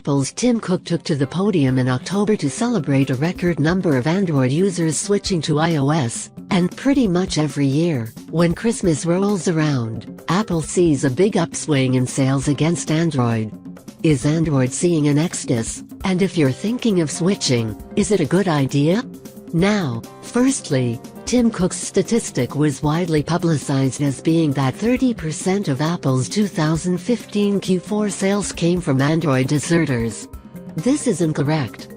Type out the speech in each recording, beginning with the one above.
Apple's Tim Cook took to the podium in October to celebrate a record number of Android users switching to iOS, and pretty much every year, when Christmas rolls around, Apple sees a big upswing in sales against Android. Is Android seeing an exodus? And if you're thinking of switching, is it a good idea? Now, firstly, Tim Cook's statistic was widely publicized as being that 30% of Apple's 2015 Q4 sales came from Android deserters. This is incorrect.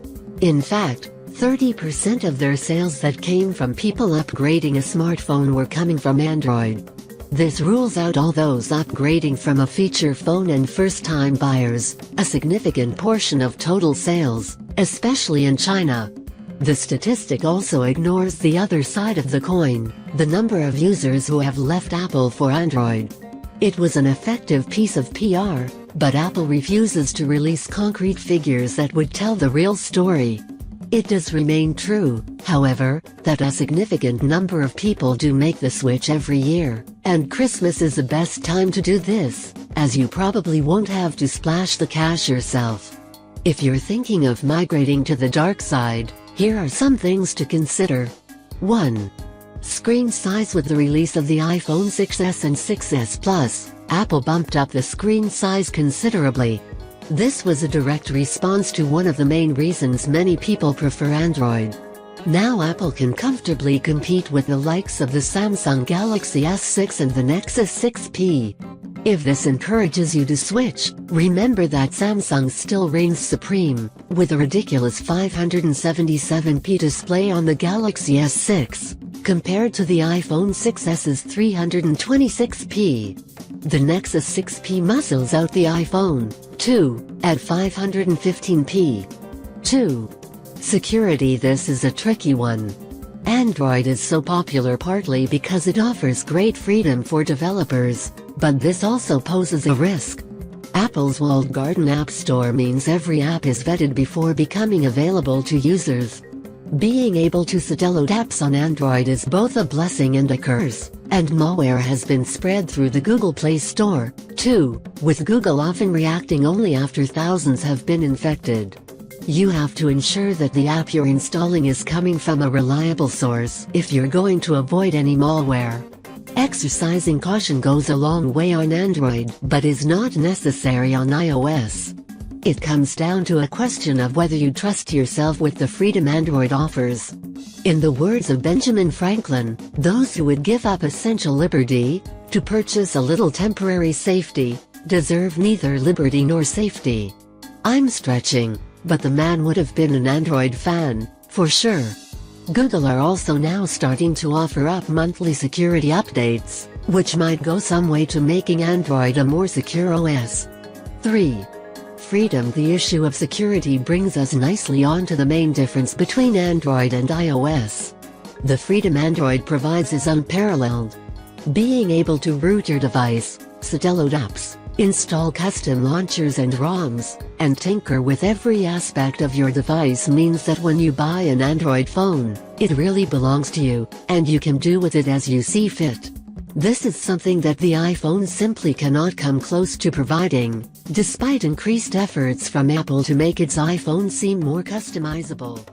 In fact, 30% of their sales that came from people upgrading a smartphone were coming from Android. This rules out all those upgrading from a feature phone and first-time buyers, a significant portion of total sales, especially in China. The statistic also ignores the other side of the coin, the number of users who have left Apple for Android. It was an effective piece of PR, but Apple refuses to release concrete figures that would tell the real story. It does remain true, however, that a significant number of people do make the switch every year, and Christmas is the best time to do this, as you probably won't have to splash the cash yourself. If you're thinking of migrating to the dark side, here are some things to consider. 1. Screen size. With the release of the iPhone 6s and 6s Plus, Apple bumped up the screen size considerably. This was a direct response to one of the main reasons many people prefer Android. Now Apple can comfortably compete with the likes of the Samsung Galaxy S6 and the Nexus 6P. If this encourages you to switch, remember that Samsung still reigns supreme, with a ridiculous 577p display on the Galaxy S6, compared to the iPhone 6s's 326p. The Nexus 6P muscles out the iPhone, too, at 515p. 2. Security. This is a tricky one. Android is so popular partly because it offers great freedom for developers, but this also poses a risk. Apple's walled garden App Store means every app is vetted before becoming available to users. Being able to download apps on Android is both a blessing and a curse, and malware has been spread through the Google Play Store, too, with Google often reacting only after thousands have been infected. You have to ensure that the app you're installing is coming from a reliable source if you're going to avoid any malware. Exercising caution goes a long way on Android, but is not necessary on iOS. It comes down to a question of whether you trust yourself with the freedom Android offers. In the words of Benjamin Franklin, those who would give up essential liberty to purchase a little temporary safety deserve neither liberty nor safety. I'm stretching, but the man would have been an Android fan, for sure. Google are also now starting to offer up monthly security updates, which might go some way to making Android a more secure OS. 3. Freedom. The issue of security brings us nicely on to the main difference between Android and iOS. The freedom Android provides is unparalleled. Being able to root your device, download apps, install custom launchers and ROMs, and tinker with every aspect of your device means that when you buy an Android phone, it really belongs to you, and you can do with it as you see fit. This is something that the iPhone simply cannot come close to providing, despite increased efforts from Apple to make its iPhone seem more customizable.